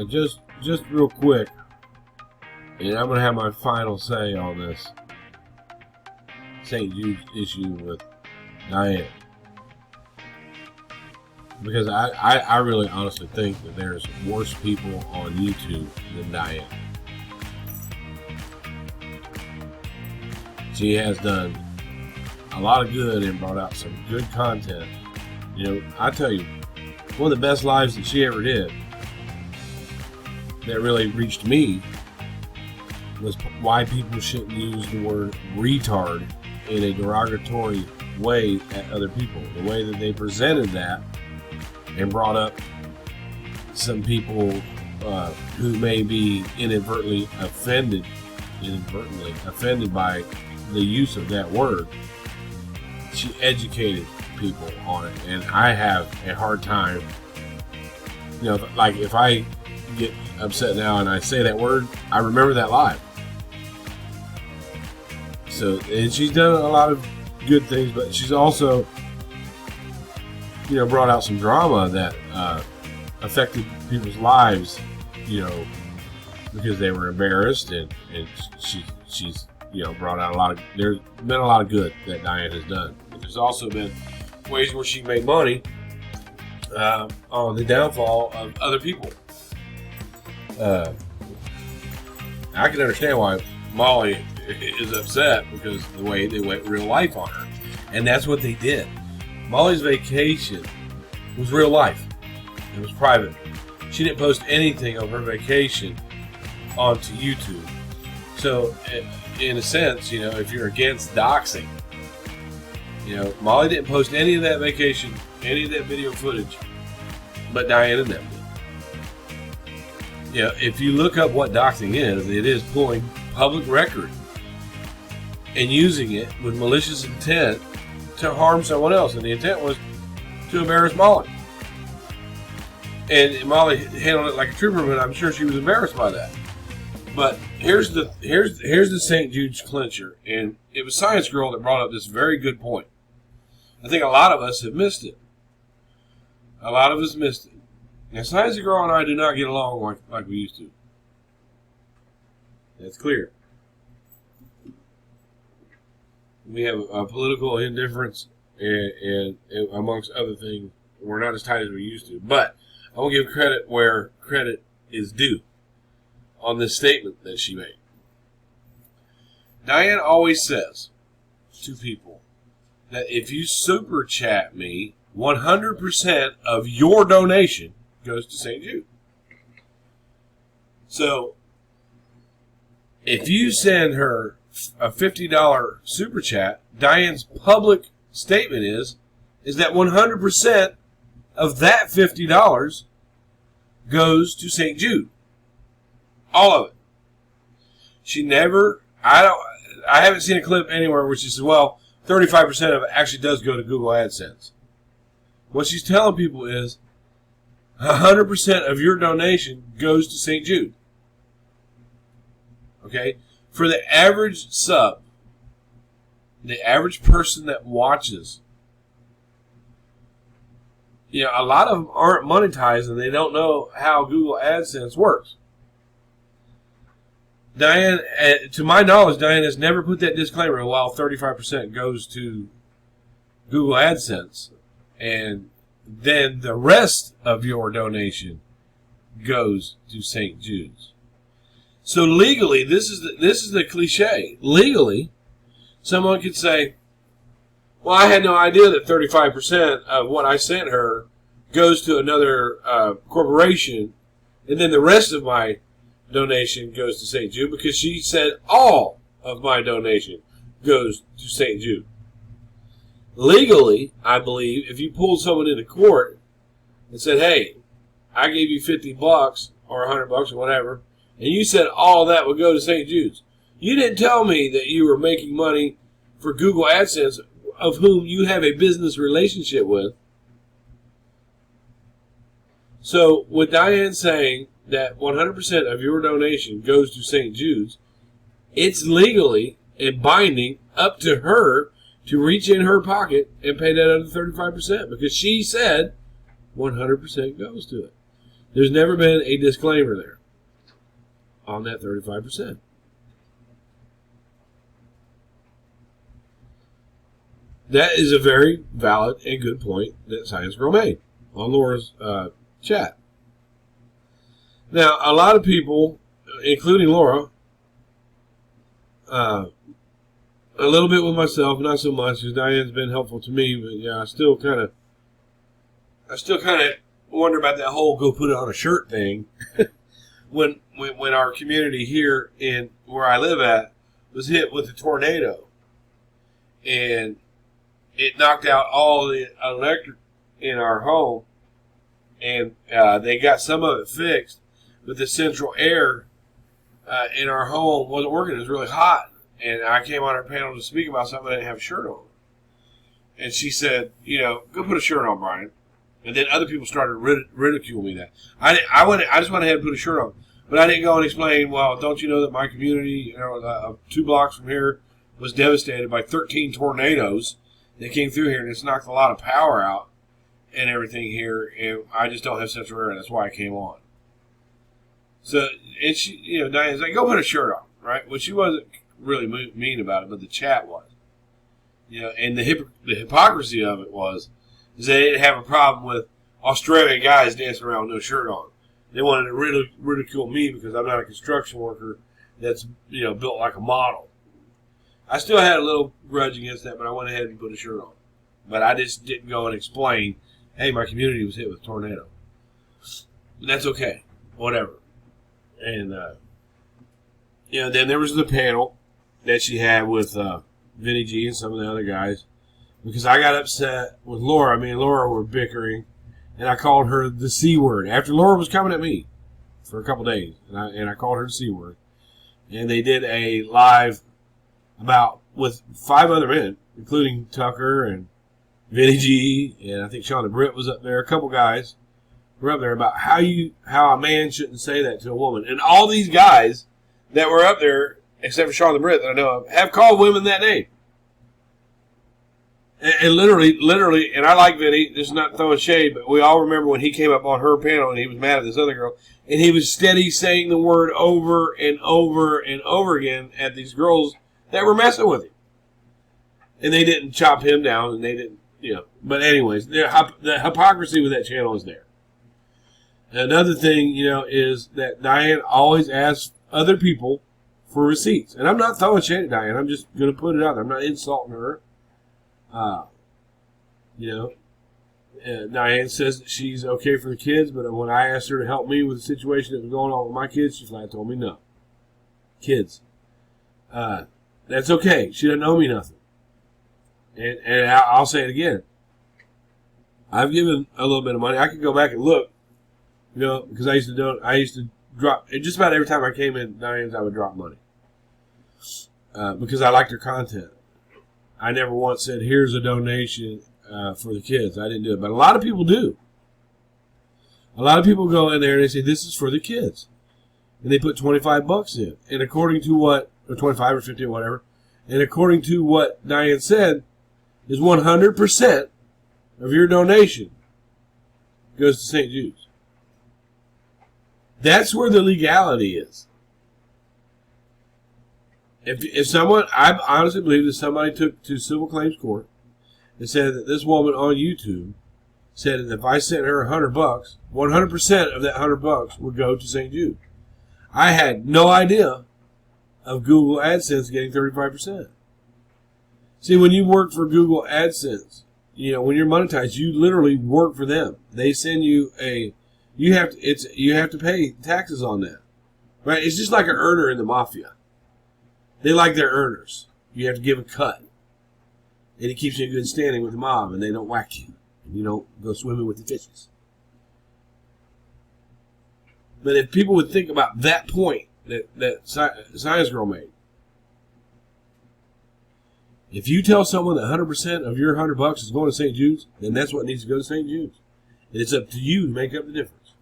Just real quick, and I'm gonna have my final say on this St. Jude's issue with Diane, because I really honestly think that there's worse people on YouTube than Diane. She has done a lot of good and brought out some good content. You know, I tell you, one of the best lives that she ever did that really reached me was why people shouldn't use the word retard in a derogatory way at other people. The way that they presented that and brought up some people who may be inadvertently offended by the use of that word. She educated people on it, and I have a hard time, you know, like if I get upset now and I say that word, I remember that live. So, and she's done a lot of good things, but she's also, you know, brought out some drama that affected people's lives, you know, because they were embarrassed, and she's you know, brought out a lot of, there's been a lot of good that Diane has done. But there's also been ways where she made money on the downfall of other people. I can understand why Molly is upset, because the way they went real life on her. And that's what they did. Molly's vacation was real life. It was private. She didn't post anything of her vacation onto YouTube. So, in a sense, you know, if you're against doxing, you know, Molly didn't post any of that vacation, any of that video footage, but Diane and them did. You know, if you look up what doxing is, it is pulling public record and using it with malicious intent to harm someone else. And the intent was to embarrass Molly. And Molly handled it like a trooper, but I'm sure she was embarrassed by that. But here's the St. Jude's clincher, and it was Science Girl that brought up this very good point. I think a lot of us have missed it. A lot of us missed it. Now, Science Girl and I do not get along like we used to. That's clear. We have a political indifference, and amongst other things, we're not as tight as we used to. But I will give credit where credit is due on this statement that she made. Diane always says to people that if you super chat me, 100% of your donation goes to St. Jude. So, if you send her a $50 super chat, Diane's public statement is that 100% of that $50 goes to St. Jude. All of it. She never, I haven't seen a clip anywhere where she says, well, 35% of it actually does go to Google AdSense. What she's telling people is 100% of your donation goes to St. Jude. Okay? For the average sub, the average person that watches, you know, a lot of them aren't monetized and they don't know how Google AdSense works. Diane, to my knowledge, Diane has never put that disclaimer, while 35% goes to Google AdSense, and then the rest of your donation goes to St. Jude's. So legally, this is the cliche. Legally, someone could say, well, I had no idea that 35% of what I sent her goes to another corporation, and then the rest of my donation goes to St. Jude, because she said all of my donation goes to St. Jude. Legally, I believe, if you pulled someone into court and said, hey, I gave you $50 or $100 or whatever, and you said all that would go to St. Jude's, you didn't tell me that you were making money for Google AdSense, of whom you have a business relationship with. So with Diane saying that 100% of your donation goes to St. Jude's, it's legally and binding up to her to reach in her pocket and pay that other 35%, because she said 100% goes to it. There's never been a disclaimer there on that 35%. That is a very valid and good point that Science Girl made on Laura's chat. Now, a lot of people, including Laura, a little bit with myself, not so much, because Diane's been helpful to me, but yeah, I still kind of wonder about that whole go put it on a shirt thing. when our community here in where I live at was hit with a tornado, and it knocked out all the electric in our home, and they got some of it fixed, but the central air in our home wasn't working. It was really hot, and I came on her panel to speak about something. I didn't have a shirt on, and she said, go put a shirt on, Brian. And then other people started ridicule me that. I just went ahead and put a shirt on. But I didn't go and explain, well, don't you know that my community, 2 blocks from here, was devastated by 13 tornadoes that came through here, and it's knocked a lot of power out and everything here, and I just don't have central air, and that's why I came on. So, and she, Diane's like, go put a shirt on, right? Well, she wasn't really mean about it, but the chat was. And the hypocrisy of it is they didn't have a problem with Australian guys dancing around with no shirt on. They wanted to ridicule me because I'm not a construction worker that's built like a model. I still had a little grudge against that, but I went ahead and put a shirt on. But I just didn't go and explain, hey, my community was hit with a tornado. But that's okay. Whatever. And, then there was the panel that she had with Vinny G and some of the other guys. Because I got upset with Laura. Me and Laura were bickering, and I called her the C word. After Laura was coming at me for a couple days, and I called her the C word. And they did a live with 5 other men, including Tucker and Vinny G, and I think Shauna Britt was up there. A couple guys were up there about how a man shouldn't say that to a woman. And all these guys that were up there, except for Shauna Britt that I know of, have called women that name. And literally, and I like Vinny, this is not throwing shade, but we all remember when he came up on her panel and he was mad at this other girl, and he was steady saying the word over and over and over again at these girls that were messing with him. And they didn't chop him down, and they didn't, But anyways, the hypocrisy with that channel is there. Another thing, is that Diane always asks other people for receipts. And I'm not throwing shade at Diane. I'm just going to put it out there. I'm not insulting her. Diane says that she's okay for the kids, but when I asked her to help me with the situation that was going on with my kids, she flat told me no. Kids. That's okay. She doesn't owe me nothing. And I'll say it again. I've given a little bit of money. I could go back and look, because I used to drop, just about every time I came in Diane's, I would drop money. Because I liked her content. I never once said, here's a donation for the kids. I didn't do it. But a lot of people do. A lot of people go in there and they say, this is for the kids. And they put $25 in. And according to what, or 25 or 50 or whatever, and according to what Diane said, is 100% of your donation goes to St. Jude's. That's where the legality is. If someone, I honestly believe that somebody took to civil claims court and said that this woman on YouTube said that if I sent her $100, 100% of that $100 would go to St. Jude. I had no idea of Google AdSense getting 35%. See, when you work for Google AdSense, when you're monetized, you literally work for them. They send you you have to pay taxes on that, right? It's just like an earner in the mafia. They like their earners. You have to give a cut. And it keeps you in good standing with the mob, and they don't whack you. And you don't go swimming with the fishes. But if people would think about that point that Science Girl made, if you tell someone that 100% of your $100 is going to St. Jude's, then that's what needs to go to St. Jude's. And it's up to you to make up the difference.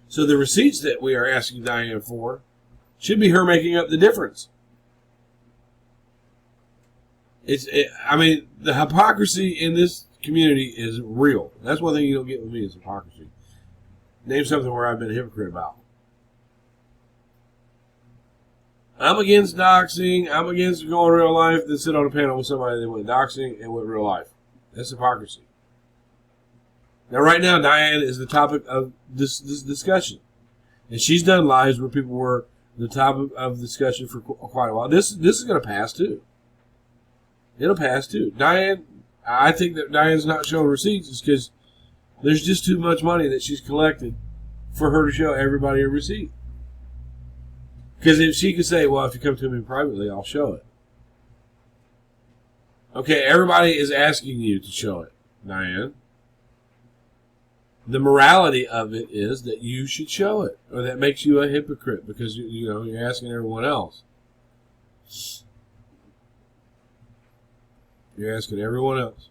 So the receipts that we are asking Diane for should be her making up the difference. The hypocrisy in this community is real. That's one thing you don't get with me is hypocrisy. Name something where I've been a hypocrite about. I'm against doxing. I'm against going real life, then sit on a panel with somebody that went doxing and went real life. That's hypocrisy. Now, right now, Diane is the topic of this discussion. And she's done lives where people were the topic of discussion for quite a while. This is going to pass, too. It'll pass, too. Diane, I think that Diane's not showing receipts is because there's just too much money that she's collected for her to show everybody a receipt. Because if she could say, well, if you come to me privately, I'll show it. Okay, everybody is asking you to show it, Diane. The morality of it is that you should show it, or that makes you a hypocrite because you're asking everyone else. You're asking everyone else.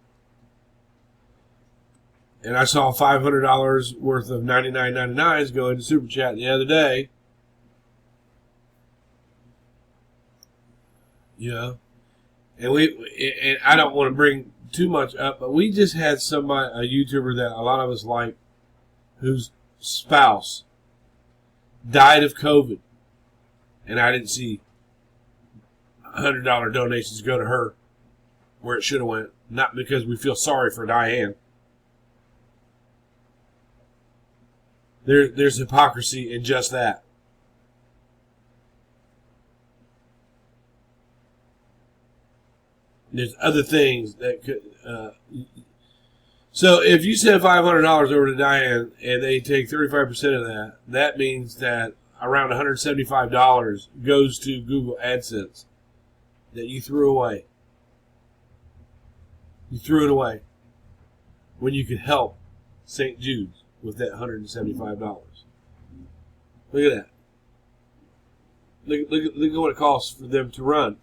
And I saw $500 worth of 99.99s go into Super Chat the other day. And and I don't want to bring too much up, but we just had a YouTuber that a lot of us like, whose spouse died of COVID, and I didn't see $100 donations go to her where it should have went. Not because we feel sorry for Diane. There's hypocrisy in just that. There's other things that could. So if you send $500 over to Diane and they take 35% of that, that means that around $175 goes to Google AdSense that you threw away. You threw it away when you could help StJudes with that $175. Look at that. Look at what it costs for them to run.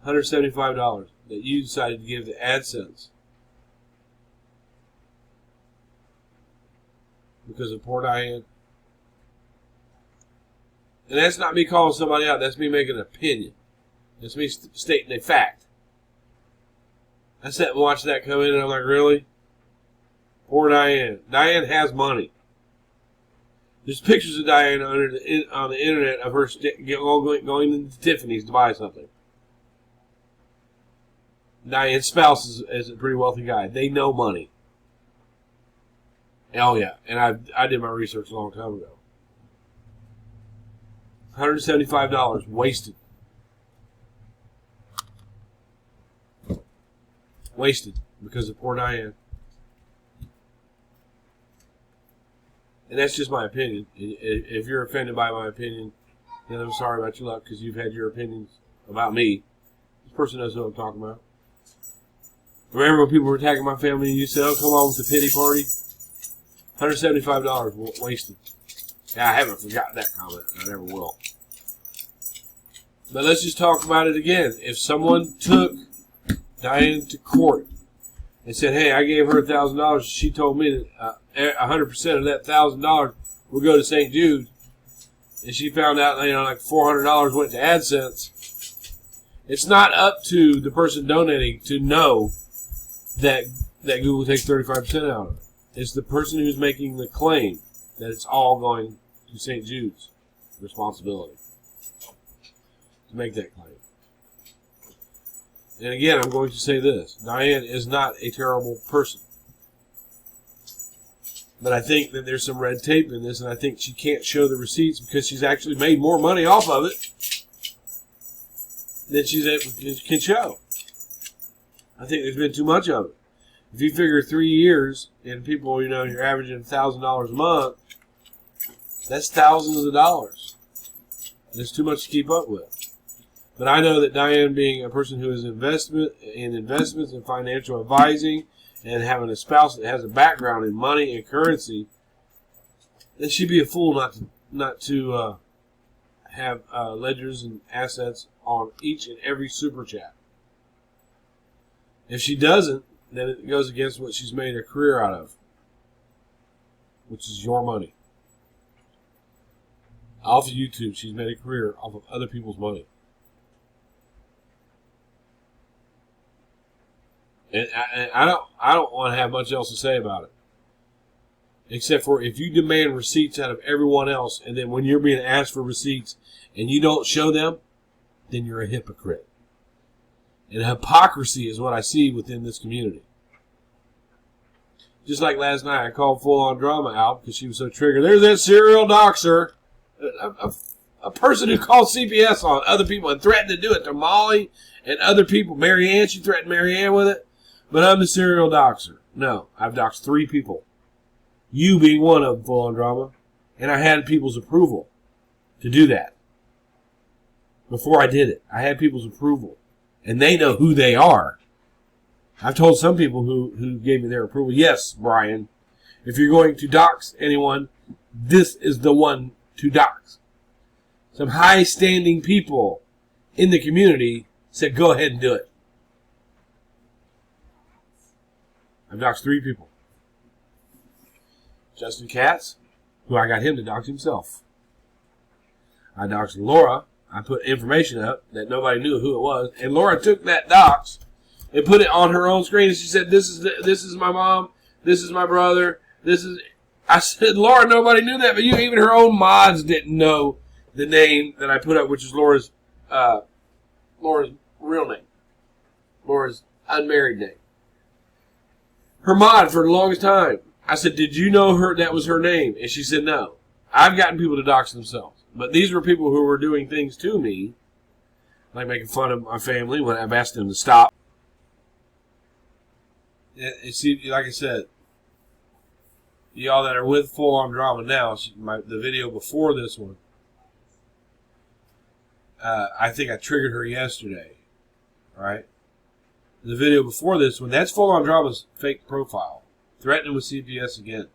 $175 that you decided to give to AdSense because of poor Diane. And that's not me calling somebody out. That's me making an opinion. That's me stating a fact. I sat and watched that come in, and I'm like, really? Poor Diane. Diane has money. There's pictures of Diane on the internet of her going into Tiffany's to buy something. Diane's spouse is a pretty wealthy guy. They know money. Oh, yeah. And I did my research a long time ago. $175 wasted. Wasted because of poor Diane. And that's just my opinion. If you're offended by my opinion, then I'm sorry about your luck because you've had your opinions about me. This person knows what I'm talking about. Remember when people were attacking my family and you said, oh, come on with the pity party? $175 wasted. Yeah, I haven't forgotten that comment. I never will. But let's just talk about it again. If someone took Diane to court and said, hey, I gave her $1,000, she told me that 100% of that $1,000 would go to StJudes, and she found out like $400 went to AdSense, it's not up to the person donating to know that Google takes 35% out of it. It's the person who's making the claim that it's all going to StJudes' responsibility to make that claim. And again, I'm going to say this. Diane is not a terrible person. But I think that there's some red tape in this, and I think she can't show the receipts because she's actually made more money off of it than she can show. I think there's been too much of it. If you figure 3 years and people, you're averaging $1,000 a month, that's thousands of dollars. There's too much to keep up with. But I know that Diane, being a person who is investments and financial advising, and having a spouse that has a background in money and currency, then she'd be a fool not to have ledgers and assets on each and every super chat. If she doesn't, then it goes against what she's made a career out of, which is your money. Off of YouTube, she's made a career off of other people's money. And I don't want to have much else to say about it. except for if you demand receipts out of everyone else, and then when you're being asked for receipts and you don't show them, then you're a hypocrite. And hypocrisy is what I see within this community. Just like last night, I called Full On Drama out because she was so triggered. There's that serial doxer. A person who called CPS on other people and threatened to do it to Molly and other people. Marianne, she threatened Marianne with it. But I'm the serial doxer. No, I've doxed 3 people. You being one of them, Full On Drama. And I had people's approval to do that. Before I did it, I had people's approval. And they know who they are. I've told some people who gave me their approval, yes, Brian, if you're going to dox anyone, this is the one to dox. Some high-standing people in the community said, go ahead and do it. I've doxed 3 people. Justin Katz, who I got him to dox himself. I doxed Laura. I put information up that nobody knew who it was. And Laura took that dox and put it on her own screen. And she said, this is my mom. This is my brother. I said, Laura, nobody knew that. But even her own mods didn't know the name that I put up, which is Laura's real name. Laura's unmarried name. Her mod for the longest time. I said, did you know that was her name? And she said, no. I've gotten people to dox themselves. But these were people who were doing things to me, like making fun of my family when I've asked them to stop. See, like I said, y'all that are with Full On Drama now, the video before this one, I think I triggered her yesterday, right? The video before this one, that's Full On Drama's fake profile, threatening with CPS again,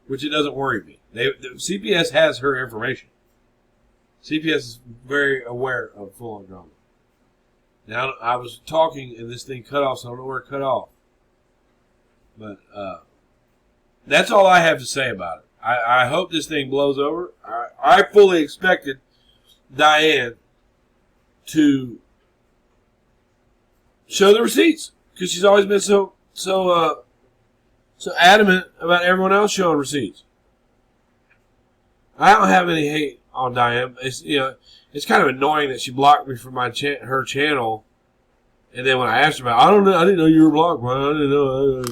which it doesn't worry me. CPS has her information. CPS is very aware of Full On Drama. Now, I was talking and this thing cut off, so I don't know where it cut off. But that's all I have to say about it. I hope this thing blows over. I fully expected Diane to show the receipts because she's always been so adamant about everyone else showing receipts. I don't have any hate on Diane. It's kind of annoying that she blocked me from her channel, and then when I asked her about it, I didn't know you were blocked, man. I didn't know.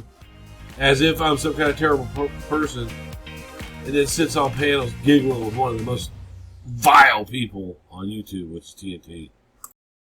As if I'm some kind of terrible person, and then sits on panels giggling with one of the most vile people on YouTube, which is TNT.